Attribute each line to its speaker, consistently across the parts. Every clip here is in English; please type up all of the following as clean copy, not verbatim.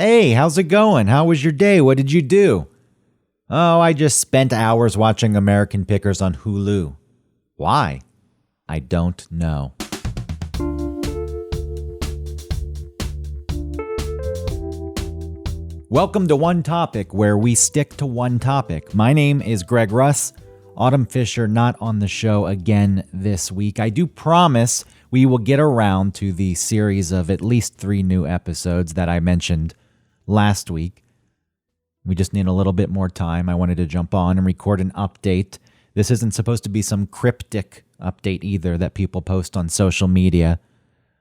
Speaker 1: Hey, how's it going? How was your day? What did you do? Oh, I just spent hours watching American Pickers on Hulu. Why? I don't know. Welcome to One Topic, where we stick to one topic. My name is Greg Russ. Autumn Fisher not on the show again this week. I do promise we will get around to the series of at least 3 new episodes that I mentioned last week. We just need a little bit more time. I wanted to jump on and record an update. This isn't supposed to be some cryptic update either that people post on social media.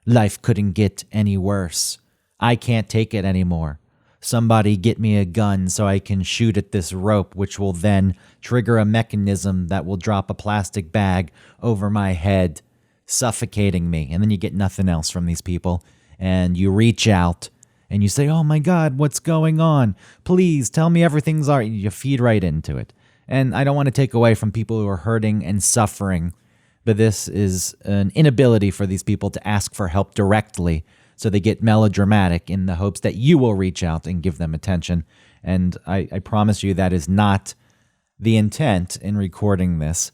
Speaker 1: Life couldn't get any worse. I can't take it anymore. Somebody get me a gun so I can shoot at this rope, which will then trigger a mechanism that will drop a plastic bag over my head, suffocating me. And then you get nothing else from these people. And you reach out and you say, oh my God, what's going on? Please tell me everything's all right. You feed right into it. And I don't want to take away from people who are hurting and suffering, but this is an inability for these people to ask for help directly. So they get melodramatic in the hopes that you will reach out and give them attention. And I promise you that is not the intent in recording this.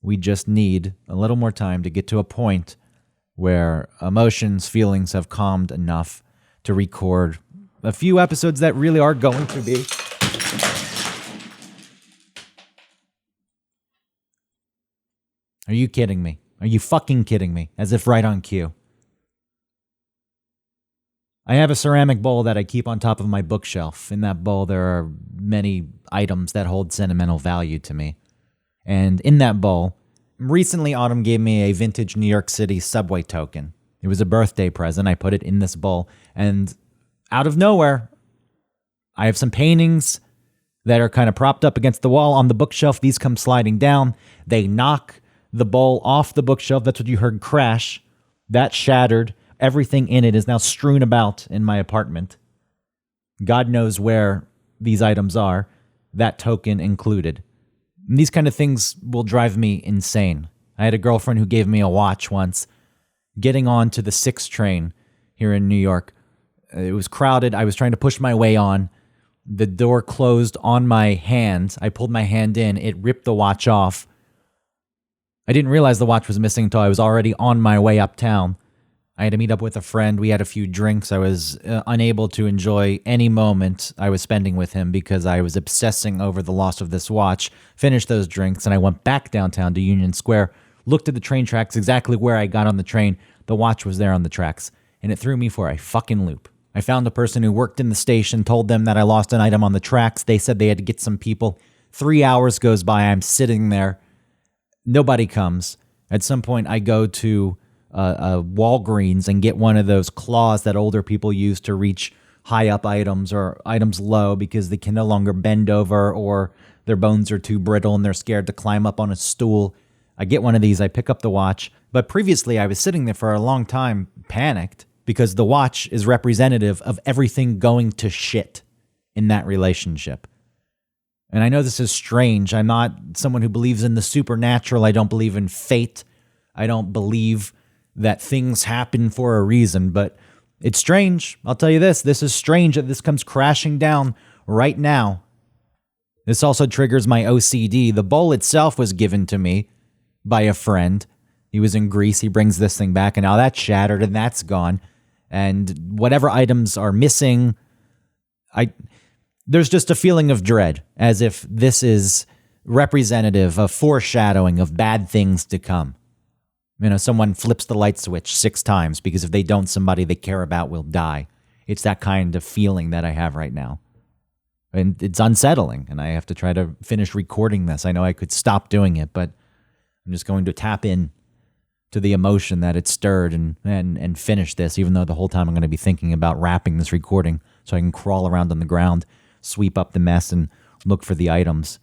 Speaker 1: We just need a little more time to get to a point where emotions, feelings have calmed enough to record a few episodes that really are going to be. Are you kidding me? Are you fucking kidding me? As if right on cue. I have a ceramic bowl that I keep on top of my bookshelf. In that bowl, there are many items that hold sentimental value to me. And in that bowl, recently Autumn gave me a vintage New York City subway token. It was a birthday present. I put it in this bowl. And out of nowhere, I have some paintings that are kind of propped up against the wall on the bookshelf. These come sliding down. They knock the bowl off the bookshelf. That's what you heard crash. That shattered. Everything in it is now strewn about in my apartment. God knows where these items are, that token included. And these kind of things will drive me insane. I had a girlfriend who gave me a watch once. Getting on to the 6 train here in New York, it was crowded. I was trying to push my way on. The door closed on my hand. I pulled my hand in. It ripped the watch off. I didn't realize the watch was missing until I was already on my way uptown. I had to meet up with a friend. We had a few drinks. I was unable to enjoy any moment I was spending with him because I was obsessing over the loss of this watch. Finished those drinks, and I went back downtown to Union Square, looked at the train tracks exactly where I got on the train. The watch was there on the tracks, and it threw me for a fucking loop. I found a person who worked in the station, told them that I lost an item on the tracks. They said they had to get some people. 3 hours goes by. I'm sitting there. Nobody comes. At some point, I go to Walgreens and get one of those claws that older people use to reach high up items or items low because they can no longer bend over or their bones are too brittle and they're scared to climb up on a stool. I get one of these, I pick up the watch. But previously I was sitting there for a long time, panicked, because the watch is representative of everything going to shit in that relationship. And I know this is strange. I'm not someone who believes in the supernatural. I don't believe in fate. I don't believe that things happen for a reason, but it's strange. I'll tell you this is strange that this comes crashing down right now. This also triggers my OCD. The bowl itself was given to me by a friend. He was in Greece. He brings this thing back, and now that's shattered and that's gone. And whatever items are missing, there's just a feeling of dread, as if this is representative of foreshadowing of bad things to come. You know, someone flips the light switch 6 times because if they don't, somebody they care about will die. It's that kind of feeling that I have right now. And it's unsettling, and I have to try to finish recording this. I know I could stop doing it, but I'm just going to tap in to the emotion that it stirred and finish this, even though the whole time I'm going to be thinking about wrapping this recording so I can crawl around on the ground, sweep up the mess, and look for the items.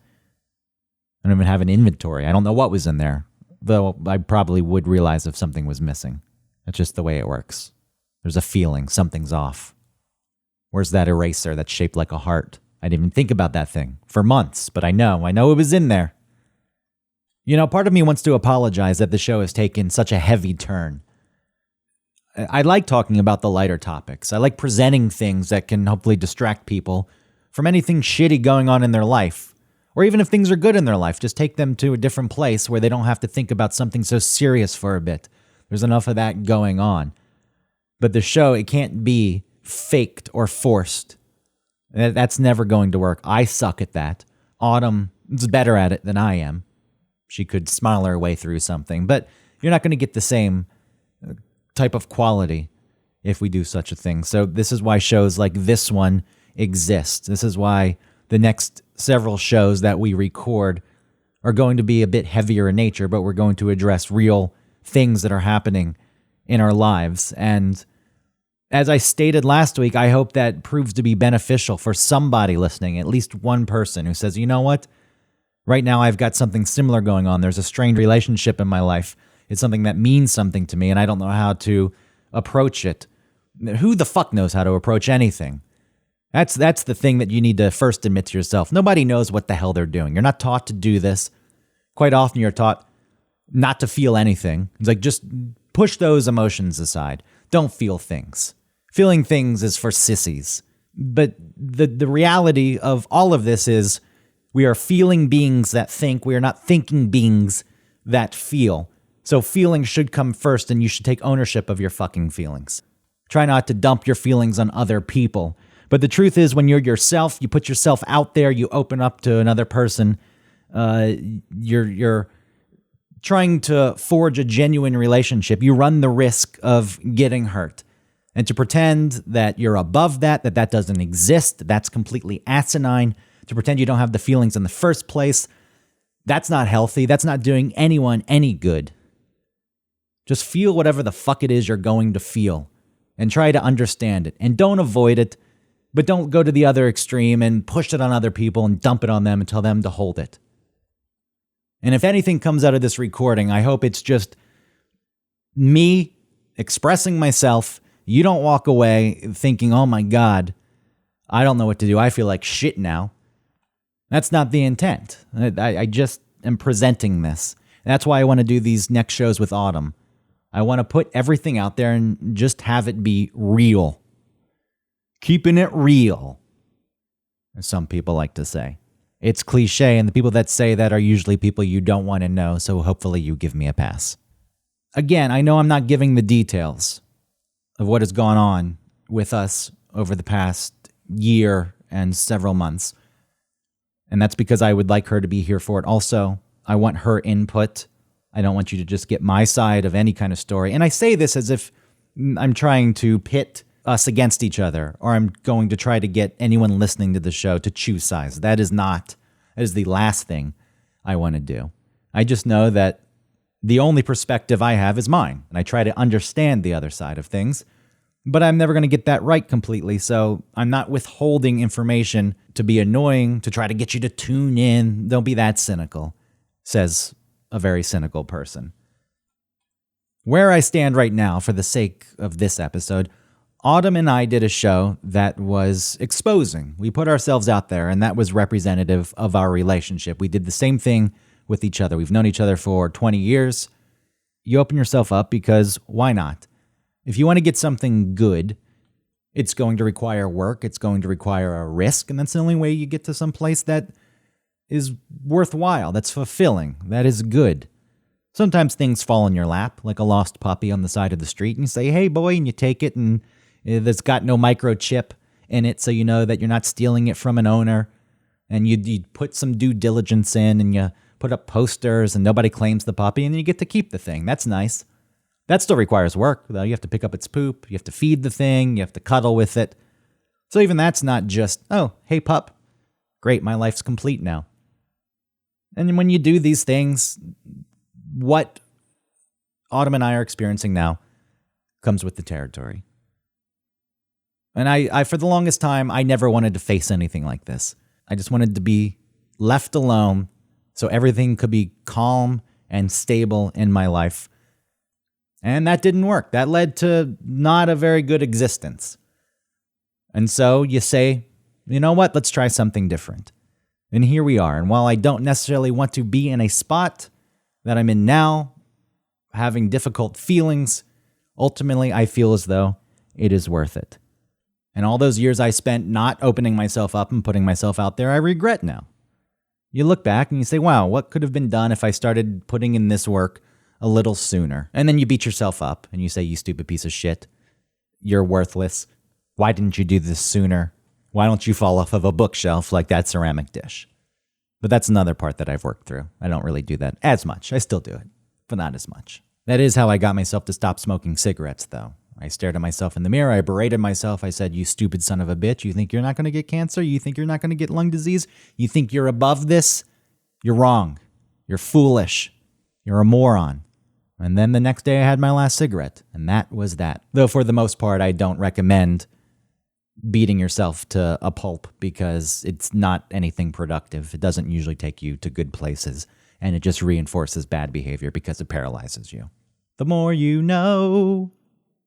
Speaker 1: I don't even have an inventory. I don't know what was in there. Though I probably would realize if something was missing. That's just the way it works. There's a feeling something's off. Where's that eraser that's shaped like a heart? I didn't even think about that thing for months, but I know it was in there. You know, part of me wants to apologize that the show has taken such a heavy turn. I like talking about the lighter topics. I like presenting things that can hopefully distract people from anything shitty going on in their life. Or even if things are good in their life, just take them to a different place where they don't have to think about something so serious for a bit. There's enough of that going on. But the show, it can't be faked or forced. That's never going to work. I suck at that. Autumn is better at it than I am. She could smile her way through something, but you're not going to get the same type of quality if we do such a thing. So this is why shows like this one exist. This is why the next several shows that we record are going to be a bit heavier in nature, but we're going to address real things that are happening in our lives. And as I stated last week, I hope that proves to be beneficial for somebody listening, at least one person who says, you know what? Right now I've got something similar going on. There's a strained relationship in my life. It's something that means something to me, and I don't know how to approach it. Who the fuck knows how to approach anything? That's the thing that you need to first admit to yourself. Nobody knows what the hell they're doing. You're not taught to do this. Quite often you're taught not to feel anything. It's like, just push those emotions aside. Don't feel things. Feeling things is for sissies. But the reality of all of this is we are feeling beings that think. We are not thinking beings that feel. So feelings should come first, and you should take ownership of your fucking feelings. Try not to dump your feelings on other people. But the truth is, when you're yourself, you put yourself out there, you open up to another person, you're trying to forge a genuine relationship. You run the risk of getting hurt. And to pretend that you're above that doesn't exist, that's completely asinine. To pretend you don't have the feelings in the first place, that's not healthy. That's not doing anyone any good. Just feel whatever the fuck it is you're going to feel and try to understand it. And don't avoid it, but don't go to the other extreme and push it on other people and dump it on them and tell them to hold it. And if anything comes out of this recording, I hope it's just me expressing myself. You don't walk away thinking, oh my God, I don't know what to do. I feel like shit now. That's not the intent. I just am presenting this. That's why I want to do these next shows with Autumn. I want to put everything out there and just have it be real. Keeping it real, as some people like to say. It's cliche, and the people that say that are usually people you don't want to know, so hopefully you give me a pass. Again, I know I'm not giving the details of what has gone on with us over the past year and several months. And that's because I would like her to be here for it. Also, I want her input. I don't want you to just get my side of any kind of story. And I say this as if I'm trying to pit us against each other, or I'm going to try to get anyone listening to the show to choose sides. That is the last thing I want to do. I just know that the only perspective I have is mine, and I try to understand the other side of things, but I'm never going to get that right completely, so I'm not withholding information to be annoying, to try to get you to tune in. Don't be that cynical, says a very cynical person. Where I stand right now, for the sake of this episode, Autumn and I did a show that was exposing. We put ourselves out there, and that was representative of our relationship. We did the same thing with each other. We've known each other for 20 years. You open yourself up because why not? If you want to get something good, it's going to require work. It's going to require a risk, and that's the only way you get to some place that is worthwhile, that's fulfilling, that is good. Sometimes things fall in your lap, like a lost puppy on the side of the street, and you say, hey, boy, and you take it, and it's got no microchip in it, so you know that you're not stealing it from an owner, and you put some due diligence in, and you put up posters, and nobody claims the puppy, and you get to keep the thing. That's nice. That still requires work, though. You have to pick up its poop, you have to feed the thing, you have to cuddle with it. So even that's not just, oh, hey, pup, great, my life's complete now. And when you do these things, what Autumn and I are experiencing now comes with the territory. And I for the longest time, I never wanted to face anything like this. I just wanted to be left alone so everything could be calm and stable in my life. And that didn't work. That led to not a very good existence. And so you say, you know what, let's try something different. And here we are. And while I don't necessarily want to be in a spot that I'm in now, having difficult feelings, ultimately I feel as though it is worth it. And all those years I spent not opening myself up and putting myself out there, I regret now. You look back and you say, wow, what could have been done if I started putting in this work a little sooner? And then you beat yourself up and you say, you stupid piece of shit. You're worthless. Why didn't you do this sooner? Why don't you fall off of a bookshelf like that ceramic dish? But that's another part that I've worked through. I don't really do that as much. I still do it, but not as much. That is how I got myself to stop smoking cigarettes, though. I stared at myself in the mirror. I berated myself. I said, you stupid son of a bitch. You think you're not going to get cancer? You think you're not going to get lung disease? You think you're above this? You're wrong. You're foolish. You're a moron. And then the next day I had my last cigarette, and that was that. Though for the most part, I don't recommend beating yourself to a pulp because it's not anything productive. It doesn't usually take you to good places, and it just reinforces bad behavior because it paralyzes you. The more you know.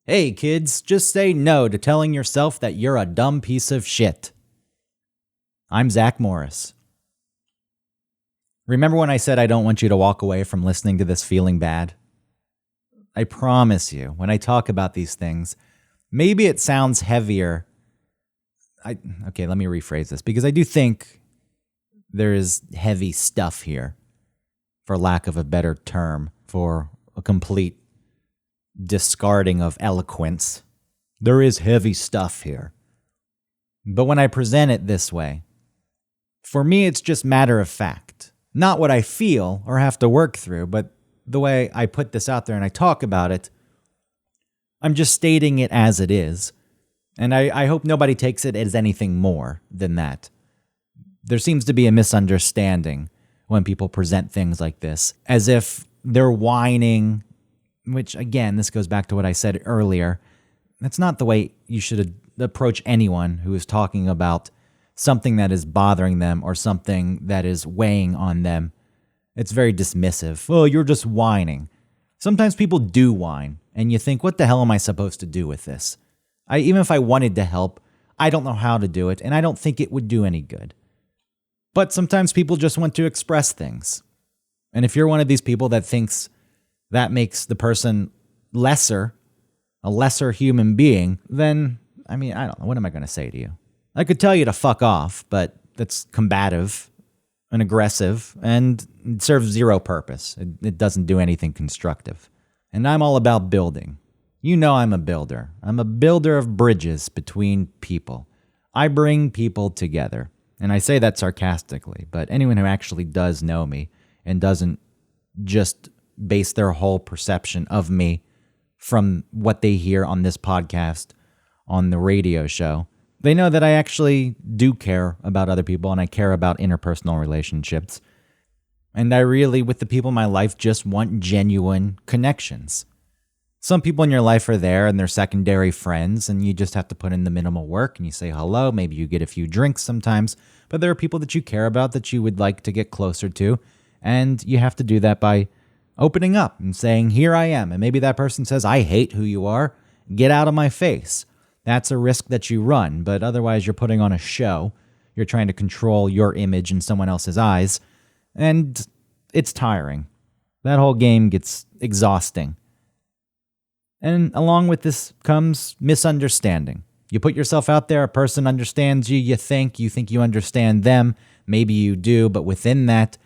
Speaker 1: Hey kids, just say no to telling yourself that you're a dumb piece of shit. I'm Zach Morris. Remember when I said I don't want you to walk away from listening to this feeling bad? I promise you, when I talk about these things, maybe it sounds heavier. Okay, let me rephrase this, because I do think there is heavy stuff here, for lack of a better term, for a complete discarding of eloquence. There is heavy stuff here. But when I present it this way, for me it's just matter of fact. Not what I feel or have to work through, but the way I put this out there and I talk about it, I'm just stating it as it is. And I hope nobody takes it as anything more than that. There seems to be a misunderstanding when people present things like this, as if they're whining, which, again, this goes back to what I said earlier. That's not the way you should approach anyone who is talking about something that is bothering them or something that is weighing on them. It's very dismissive. Oh, you're just whining. Sometimes people do whine, and you think, what the hell am I supposed to do with this? Even if I wanted to help, I don't know how to do it, and I don't think it would do any good. But sometimes people just want to express things. And if you're one of these people that thinks that makes the person a lesser human being, then, I don't know. What am I going to say to you? I could tell you to fuck off, but that's combative and aggressive, and it serves zero purpose. It doesn't do anything constructive. And I'm all about building. You know I'm a builder. I'm a builder of bridges between people. I bring people together. And I say that sarcastically, but anyone who actually does know me and doesn't just base their whole perception of me from what they hear on this podcast, on the radio show, they know that I actually do care about other people and I care about interpersonal relationships. And I really, with the people in my life, just want genuine connections. Some people in your life are there and they're secondary friends and you just have to put in the minimal work and you say hello. Maybe you get a few drinks sometimes, but there are people that you care about that you would like to get closer to. And you have to do that by opening up and saying, here I am. And maybe that person says, I hate who you are. Get out of my face. That's a risk that you run, but otherwise you're putting on a show. You're trying to control your image in someone else's eyes. And it's tiring. That whole game gets exhausting. And along with this comes misunderstanding. You put yourself out there, a person understands you, you think you understand them, maybe you do, but within that,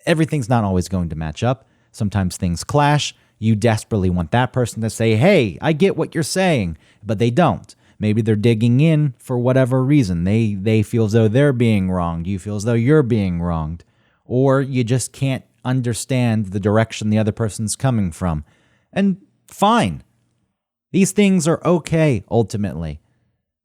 Speaker 1: everything's not always going to match up. Sometimes things clash. You desperately want that person to say, hey, I get what you're saying, but they don't. Maybe they're digging in for whatever reason. They feel as though they're being wronged. You feel as though you're being wronged. Or you just can't understand the direction the other person's coming from. And fine. These things are okay, ultimately.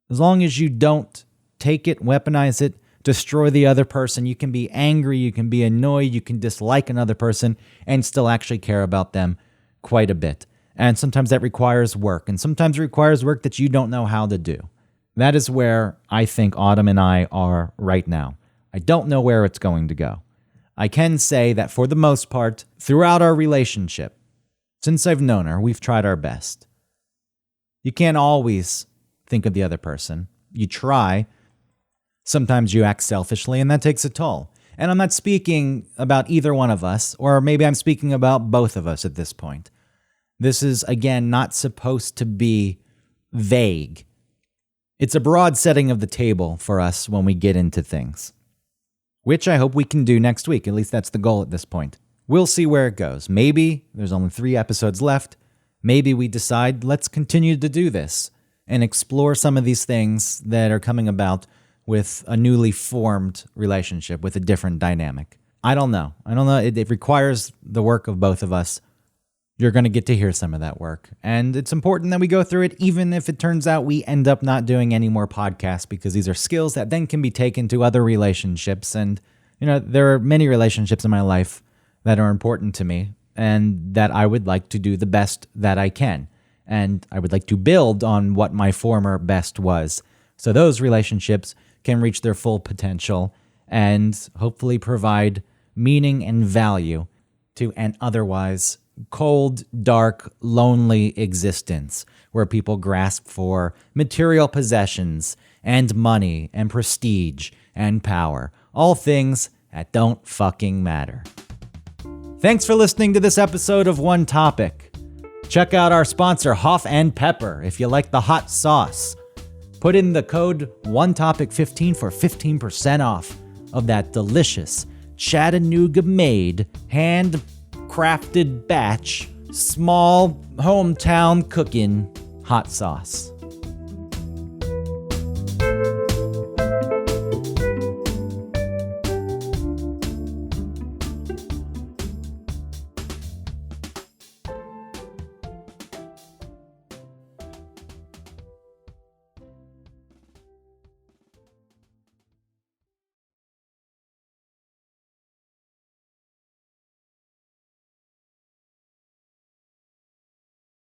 Speaker 1: As long as you don't take it, weaponize it, destroy the other person, you can be angry, you can be annoyed, you can dislike another person, and still actually care about them quite a bit. And sometimes that requires work, and sometimes it requires work that you don't know how to do. That is where I think Autumn and I are right now. I don't know where it's going to go. I can say that for the most part, throughout our relationship, since I've known her, we've tried our best. You can't always think of the other person. You try. Sometimes you act selfishly, and that takes a toll. And I'm not speaking about either one of us, or maybe I'm speaking about both of us at this point. This is, again, not supposed to be vague. It's a broad setting of the table for us when we get into things, which I hope we can do next week. At least that's the goal at this point. We'll see where it goes. Maybe there's only 3 episodes left. Maybe we decide, let's continue to do this and explore some of these things that are coming about with a newly formed relationship, with a different dynamic. I don't know. It requires the work of both of us. You're going to get to hear some of that work. And it's important that we go through it, even if it turns out we end up not doing any more podcasts, because these are skills that then can be taken to other relationships. And, there are many relationships in my life that are important to me and that I would like to do the best that I can. And I would like to build on what my former best was, so those relationships can reach their full potential and hopefully provide meaning and value to an otherwise cold, dark, lonely existence where people grasp for material possessions and money and prestige and power, all things that don't fucking matter. Thanks for listening to this episode of One Topic. Check out our sponsor, Hoff and Pepper, if you like the hot sauce. Put in the code ONETOPIC15 for 15% off of that delicious Chattanooga-made, handcrafted batch, small hometown cooking hot sauce.